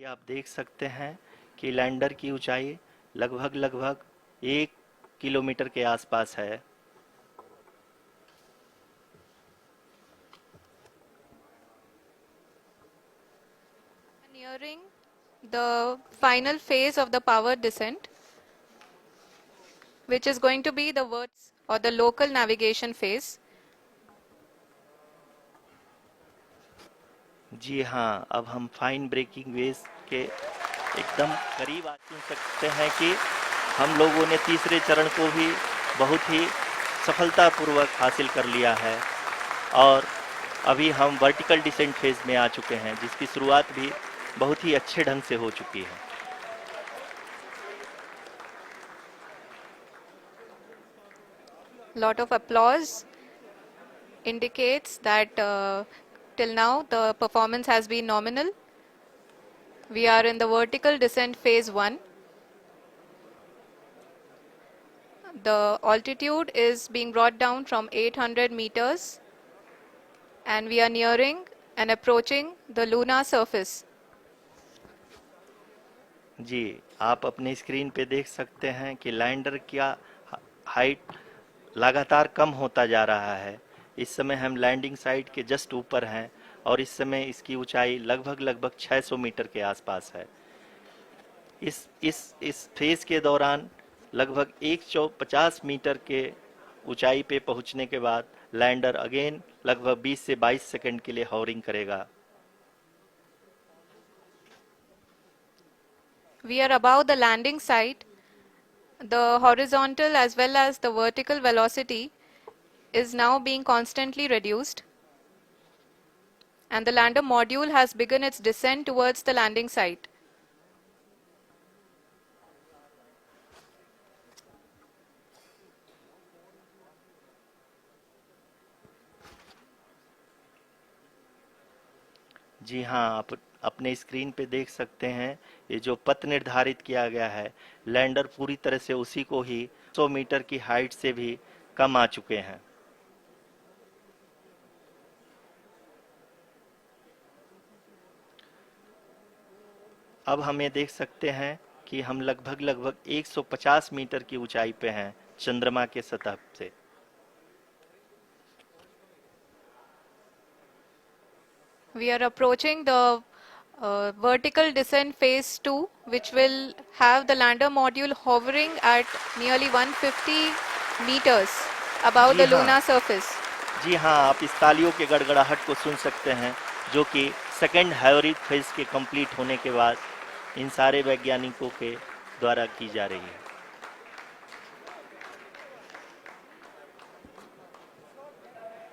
ये आप देख सकते हैं कि लैंडर की ऊंचाई लगभग 1 किलोमीटर के आसपास है। Nearing the final phase of the power descent, which is going to be the words or the local navigation phase. जी हाँ, अब हम फाइन ब्रेकिंग वेव्स के एकदम करीब आ सकते हैं कि हम लोगों ने तीसरे चरण को भी बहुत ही सफलतापूर्वक हासिल कर लिया है और अभी हम वर्टिकल डिसेंट फेज में आ चुके हैं, जिसकी शुरुआत भी बहुत ही अच्छे ढंग से हो चुकी है। Lot of applause indicates that till now the performance has been nominal. We are in the vertical descent phase 1. The altitude is being brought down from 800 meters and we are nearing and approaching the lunar surface. जी, आप अपने screen पे देख सकते हैं कि lander का height लगातार कम होता जा रहा है। इस समय हम लैंडिंग साइट के जस्ट ऊपर हैं और इस समय इसकी ऊंचाई लगभग 600 मीटर के आसपास है। इस फेज के दौरान लगभग 150 मीटर के ऊंचाई पे पहुंचने के बाद लैंडर अगेन लगभग 20 से 22 सेकंड के लिए हॉवरिंग करेगा। We are above the landing site. The horizontal as well as the vertical velocity is now being constantly reduced. And the lander module has begun its descent towards the landing site. जी हाँ, आप अपने screen पे देख सकते हैं ये जो पथ निर्धारित किया गया है, लैंडर पूरी तरह से उसी को ही 100 मीटर की हाइट से भी कम आ चुके हैं। अब हम ये देख सकते हैं कि हम लगभग 150 मीटर की ऊंचाई पे हैं चंद्रमा के सतह से। We are approaching the vertical descent phase 2, which will have the lander module hovering at nearly 150 meters above ji the हाँ, lunar surface. जी हाँ, आप इस तालियों के गड़गड़ाहट को सुन सकते हैं, जो कि सेकेंड हाइब्रिड फेज के कंप्लीट होने के बाद इन सारे वैज्ञानिकों के द्वारा की जा रही है।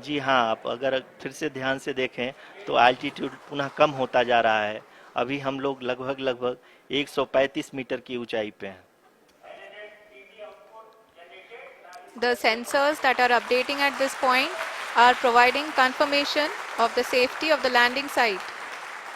जी हाँ, आप अगर फिर से ध्यान से देखें तो एल्टीट्यूड पुनः कम होता जा रहा है। अभी हम लोग लगभग 135 मीटर की ऊंचाई पे हैं। The sensors that are updating at this point are providing confirmation of the safety of the landing site.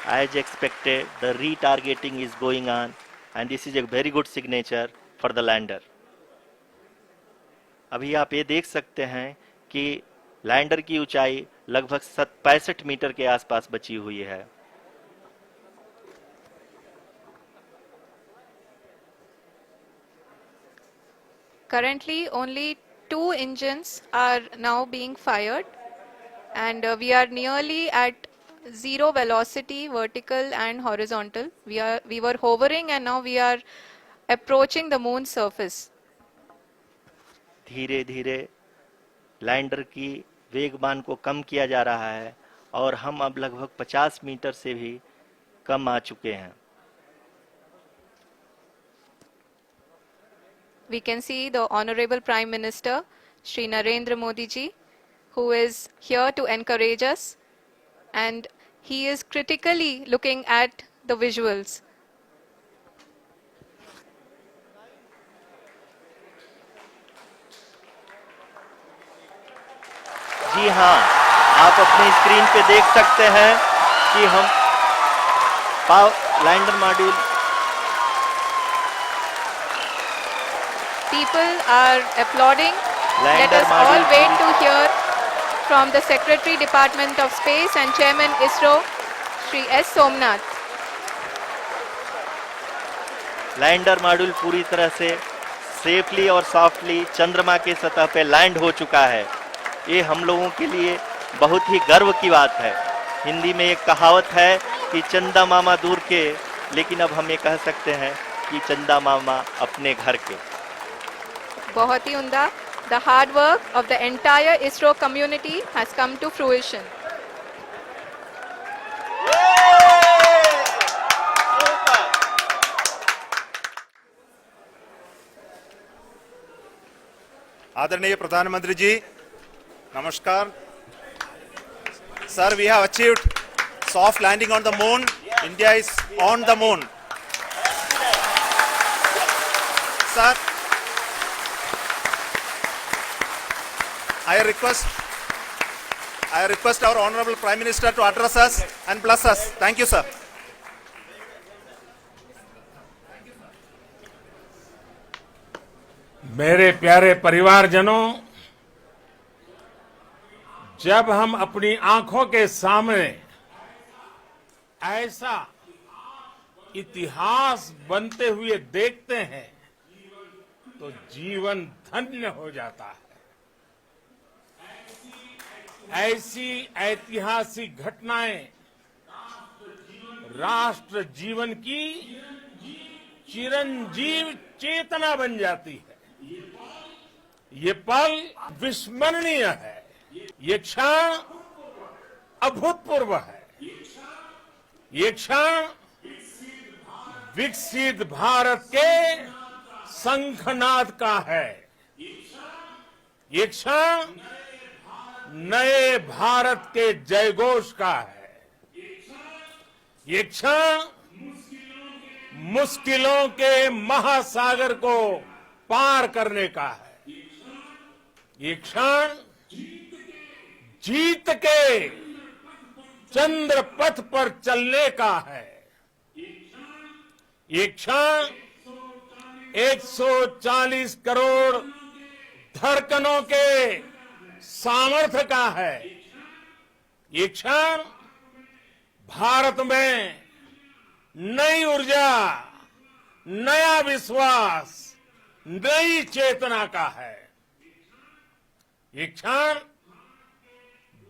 As expected, the retargeting is going on and this is a very good signature for the lander. अभी आप ये देख सकते हैं कि lander की ऊंचाई लगभग 65 मीटर के आसपास बची हुई है। Currently, only 2 engines are now being fired, and we are nearly at zero velocity, vertical and horizontal. We were hovering, and now we are approaching the moon's surface. धीरे धीरे लैंडर की वेगमान को कम किया जा रहा है और हम अब लगभग 50 मीटर से भी कम आ चुके हैं। We can see the Honorable Prime Minister, Shri Narendra Modi ji, who is here to encourage us, and he is critically looking at the visuals. जी हाँ, आप अपने स्क्रीन पे देख सकते हैं कि हम lander module People are applauding. Let lander us all module wait to hear from the Secretary Department of Space and Chairman ISRO, Shri S. Somnath. Lander module पूरी तरह से सेफली और सॉफ्टली चंद्रमा के सतह पे लैंड हो चुका है। ये हम लोगों के लिए बहुत ही गर्व की बात है। हिंदी में एक कहावत है कि चंदा मामा दूर के, लेकिन अब हम ये कह सकते हैं कि चंदा मामा अपने घर के। बहुत ही उम्दा। The hard work of the entire ISRO community has come to fruition. आदरणीय प्रधानमंत्री जी, नमस्कार। Sir, we have achieved soft landing on the moon. India is on the moon. Sir, I request our Honorable Prime Minister to address us and bless us. Thank you, sir. मेरे प्यारे परिवारजनों, जब हम अपनी आंखों के सामने ऐसा इतिहास बनते हुए देखते हैं तो जीवन धन्य हो जाता है। ऐसी ऐतिहासिक घटनाएं राष्ट्र जीवन की चिरंजीव चेतना बन जाती है। ये पल विस्मरणीय है, ये क्षण अभूतपूर्व है, ये क्षण विकसित भारत के शंखनाद का है, ये क्षण नए भारत के जयघोष का है, ये क्षण मुश्किलों के महासागर को पार करने का है, ये क्षण जीत के चंद्र पथ पर चलने का है, ये क्षण 140 करोड़ धड़कनों के सामर्थ्य का है, ये क्षण भारत में नई ऊर्जा, नया विश्वास, नई चेतना का है, ये क्षण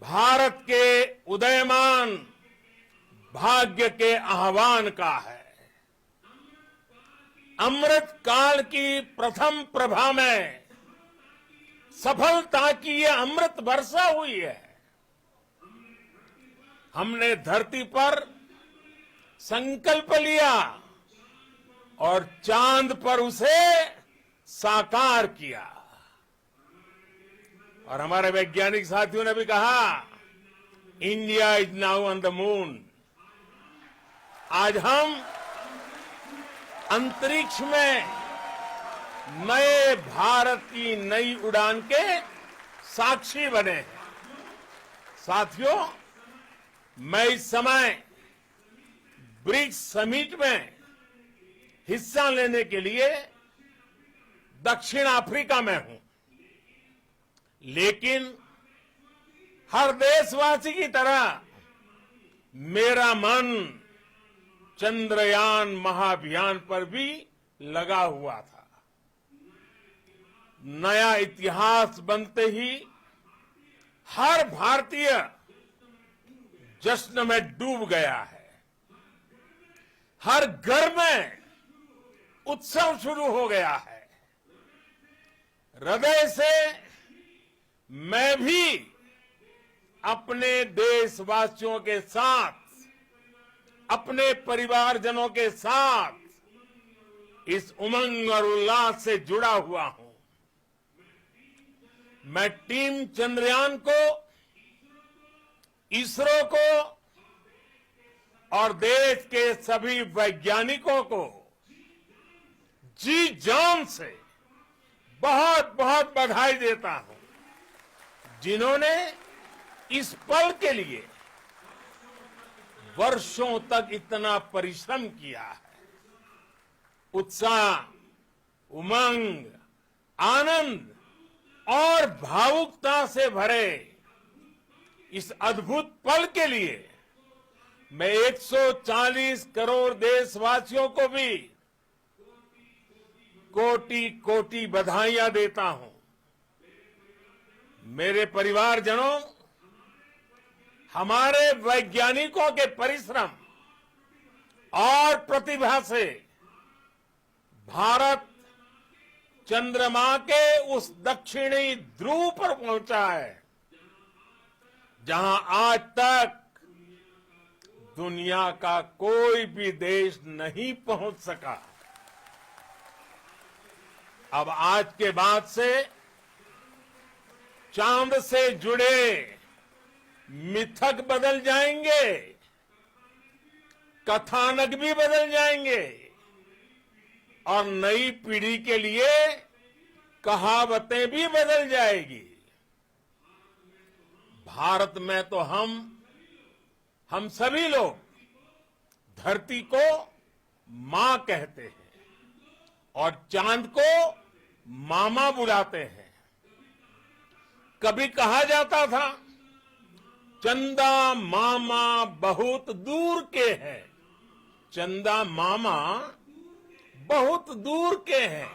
भारत के उदयमान भाग्य के आह्वान का है। अमृत काल की प्रथम प्रभा में सफलता की ये अमृत वर्षा हुई है। हमने धरती पर संकल्प लिया और चांद पर उसे साकार किया। और हमारे वैज्ञानिक साथियों ने भी कहा, India is now on the moon. आज हम अंतरिक्ष में नए भारत की नई उड़ान के साक्षी बने हैं। साथियों, मैं इस समय ब्रिक्स समिट में हिस्सा लेने के लिए दक्षिण अफ्रीका में हूं, लेकिन हर देशवासी की तरह मेरा मन चंद्रयान महाअभियान पर भी लगा हुआ था। नया इतिहास बनते ही हर भारतीय जश्न में डूब गया है। हर घर में उत्सव शुरू हो गया है। हृदय से मैं भी अपने देशवासियों के साथ, अपने परिवारजनों के साथ इस उमंग और उल्लास से जुड़ा हुआ हूं। मैं टीम चंद्रयान को, इसरो को और देश के सभी वैज्ञानिकों को जी जान से बहुत बहुत बधाई देता हूं, जिन्होंने इस पल के लिए वर्षों तक इतना परिश्रम किया है। उत्साह, उमंग, आनंद और भावुकता से भरे इस अद्भुत पल के लिए मैं 140 करोड़ देशवासियों को भी कोटि कोटि बधाइयां देता हूं। मेरे परिवारजनों, हमारे वैज्ञानिकों के परिश्रम और प्रतिभा से भारत चंद्रमा के उस दक्षिणी ध्रुव पर पहुंचा है जहां आज तक दुनिया का कोई भी देश नहीं पहुंच सका। अब आज के बाद से चांद से जुड़े मिथक बदल जाएंगे, कथानक भी बदल जाएंगे और नई पीढ़ी के लिए कहावतें भी बदल जाएगी। भारत में तो हम सभी लोग धरती को मां कहते हैं और चांद को मामा बुलाते हैं। कभी कहा जाता था चंदा मामा बहुत दूर के हैं, चंदा मामा बहुत दूर के हैं।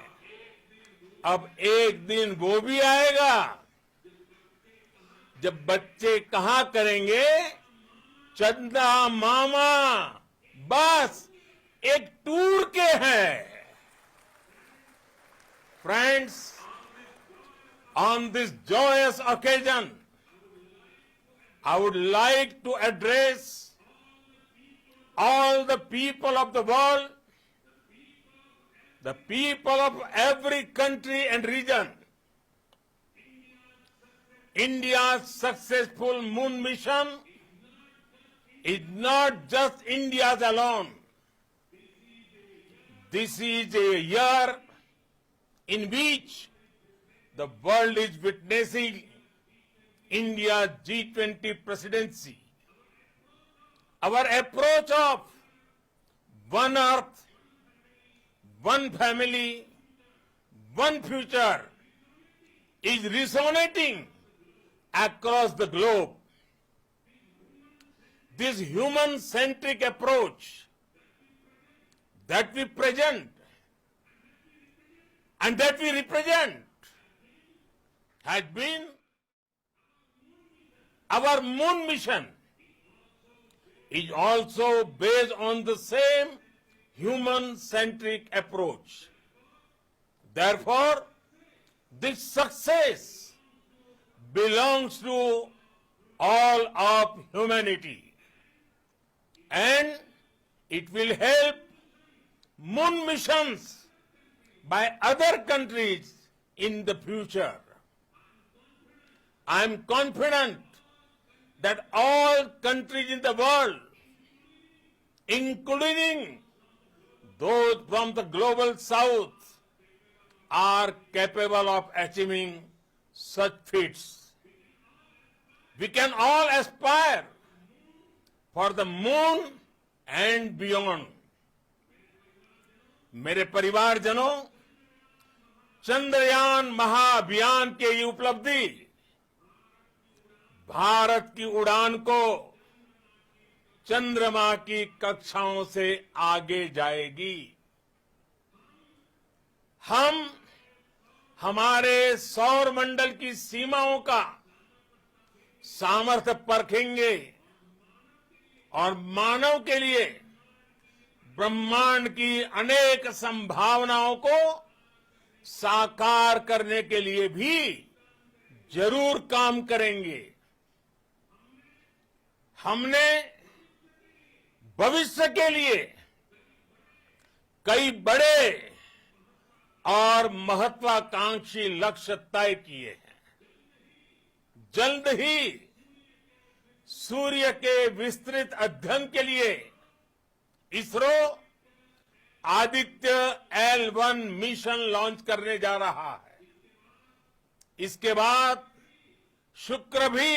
अब एक दिन वो भी आएगा जब बच्चे कहा करेंगे चंदा मामा बस एक टूर के हैं। Friends, on this joyous occasion, I would like to address all the people of the world, the people of every country and region. India's successful moon mission is not just India's alone. This is a year in which the world is witnessing India's G20 presidency. Our approach of one earth, one family, one future is resonating across the globe. This human-centric approach that we present and that we represent has been our moon mission is also based on the same human-centric approach. Therefore, this success belongs to all of humanity and it will help moon missions by other countries in the future. I am confident that all countries in the world, including those from the global south, are capable of achieving such feats. We can all aspire for the moon and beyond. मेरे परिवारजनों, चंद्रयान महाअभियान की ये उपलब्धि भारत की उड़ान को चंद्रमा की कक्षाओं से आगे जाएगी। हम हमारे सौर मंडल की सीमाओं का सामर्थ्य परखेंगे और मानव के लिए ब्रह्मांड की अनेक संभावनाओं को साकार करने के लिए भी जरूर काम करेंगे। हमने भविष्य के लिए कई बड़े और महत्वाकांक्षी लक्ष्य तय किए हैं। जल्द ही सूर्य के विस्तृत अध्ययन के लिए ISRO Aditya L1 mission launch करने जा रहा है। इसके बाद शुक्र भी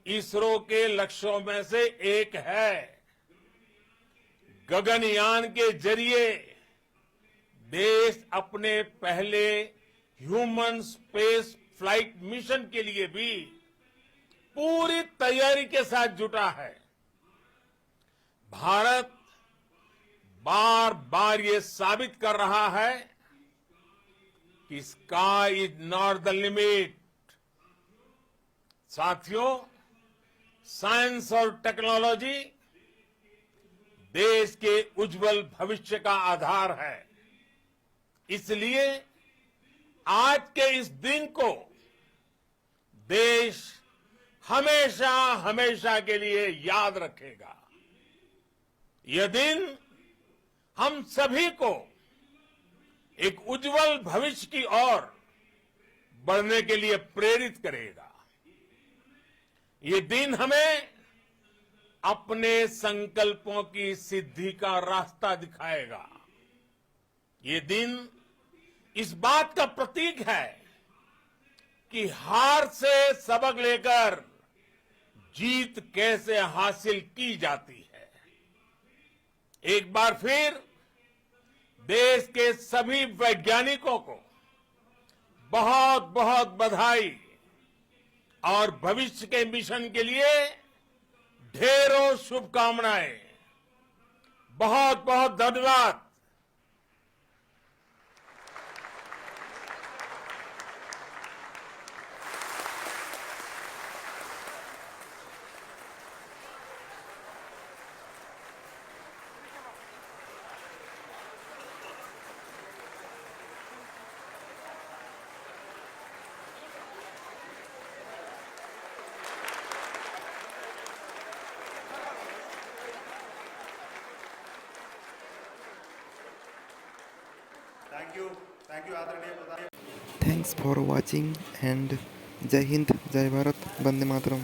इसरो के लक्ष्यों में से एक है। गगनयान के जरिए देश अपने पहले ह्यूमन स्पेस फ्लाइट मिशन के लिए भी पूरी तैयारी के साथ जुटा है। भारत बार बार ये साबित कर रहा है कि sky is not the limit. साथियों, साइंस और टेक्नोलॉजी देश के उज्जवल भविष्य का आधार है। इसलिए आज के इस दिन को देश हमेशा हमेशा के लिए याद रखेगा। यह दिन हम सभी को एक उज्जवल भविष्य की ओर बढ़ने के लिए प्रेरित करेगा। ये दिन हमें अपने संकल्पों की सिद्धि का रास्ता दिखाएगा। ये दिन इस बात का प्रतीक है कि हार से सबक लेकर जीत कैसे हासिल की जाती है। एक बार फिर देश के सभी वैज्ञानिकों को बहुत बहुत बधाई और भविष्य के मिशन के लिए ढेरों शुभकामनाएं। बहुत बहुत धन्यवाद। Thank you, आदरणीय प्रधान। Thanks for watching and Jai Hind, Jai Bharat, Bande Mataram.